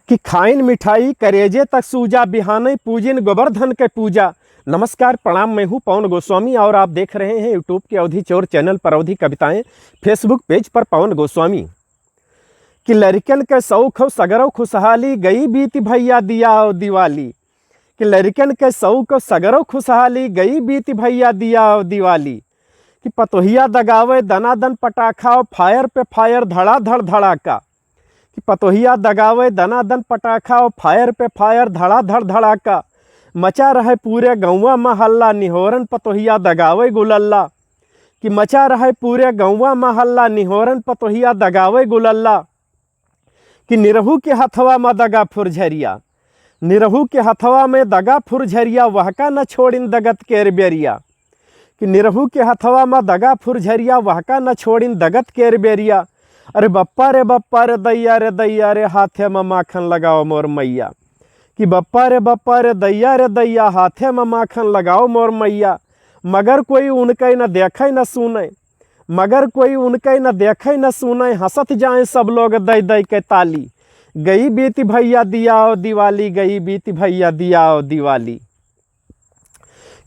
कि खाइन मिठाई करेजे तक सूजा बिहाने पूजिन गोवर्धन के पूजा। नमस्कार प्रणाम, मैं हूं पवन गोस्वामी और आप देख रहे हैं यूट्यूब के अवधि चोर चैनल पर अवधि कविताएं, फेसबुक पेज पर पवन गोस्वामी। कि लड़कन के शौक हो सगरव खुशहाली गई बीती भैया दिया हो दिवाली। कि लड़कन के शौक सगरव खुशहाली गई बीती भैया दिया हो दिवाली। कि पतोहिया दगावे दनादन पटाखा फायर पे फायर धड़ाधड़ धड़ाका। कि पतोहिया दगावे दनादन पटाखा और फायर पे फायर धड़ाधड़ धड़ाका। मचा रहे पूरे गौवा महल्ला निहोरन पतोहिया दगावे गुलल्ला। कि मचा रहे पूरे गौवा महल्ला निहोरन पतोहिया दगावे गुलल्ला। कि निरहू के हथवा में दगा फुरझरिया, निरहू के हथवा में दगा फुरझरिया वहका न छोड़िन दगत केर बेरिया। कि निरहू के हथवा में दगा फुरझरिया वहका न छोड़िन दगत केर बेरिया। अरे बप्पा रे दैया रे हाथे में माखन लगाओ मोर मैया। कि बप्पा रे दैया हाथे में माखन लगाओ मोर मैया। मगर कोई उनके न देखे न सुने, मगर कोई उनके न देखे न सुने हंसत जाए सब लोग दई दई के ताली। गई बीती भैया दिया ओ दिवाली, गई बीती भैया दिया ओ दिवाली।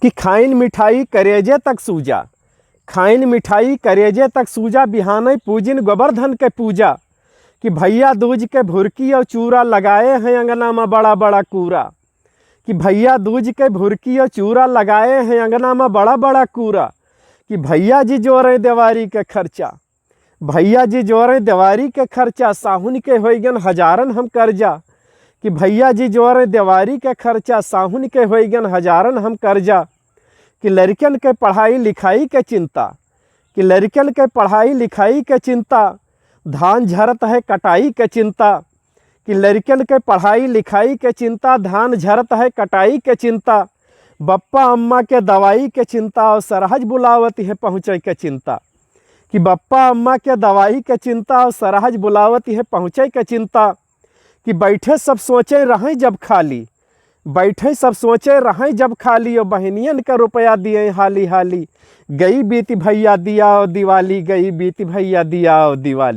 कि खाइन मिठाई करेजे तक सूजा, खाइन मिठाई करेजे तक सूजा बिहाने पूजिन गोवर्धन के पूजा। कि भैया दूज के भुरकी और चूरा लगाए हैं अंगना में बड़ा बड़ा कूरा। कि भैया दूज के भुरकी और चूरा लगाए हैं अंगना में बड़ा बड़ा कूरा। कि भैया जी जोरे देवारी के खर्चा, भैया जी जोरे देवारी के खर्चा साहुन के होइगन हजारन हम कर्जा। कि भैया जी जोरे देवारी के खर्चा साहुन के होइगन हजारन हम कर्जा। कि लड़कन के पढ़ाई लिखाई के चिंता, कि लड़कन के पढ़ाई लिखाई के चिंता धान झरत है कटाई के चिंता। कि लड़कन के पढ़ाई लिखाई के चिंता धान झरत है कटाई के चिंता। बप्पा अम्मा के दवाई के चिंता और सरहज बुलावती है पहुँचे के चिंता। कि बप्पा अम्मा के दवाई के चिंता और सरहज बुलावती है पहुँचे के चिंता। कि बैठे सब सोचे रहें जब खाली, बैठे सब सोचे रहें जब खाली और बहनियन का रुपया दिए हाली हाली। गई बीती भैया दिया ओ दिवाली, गई बीती भैया दिया ओ दिवाली।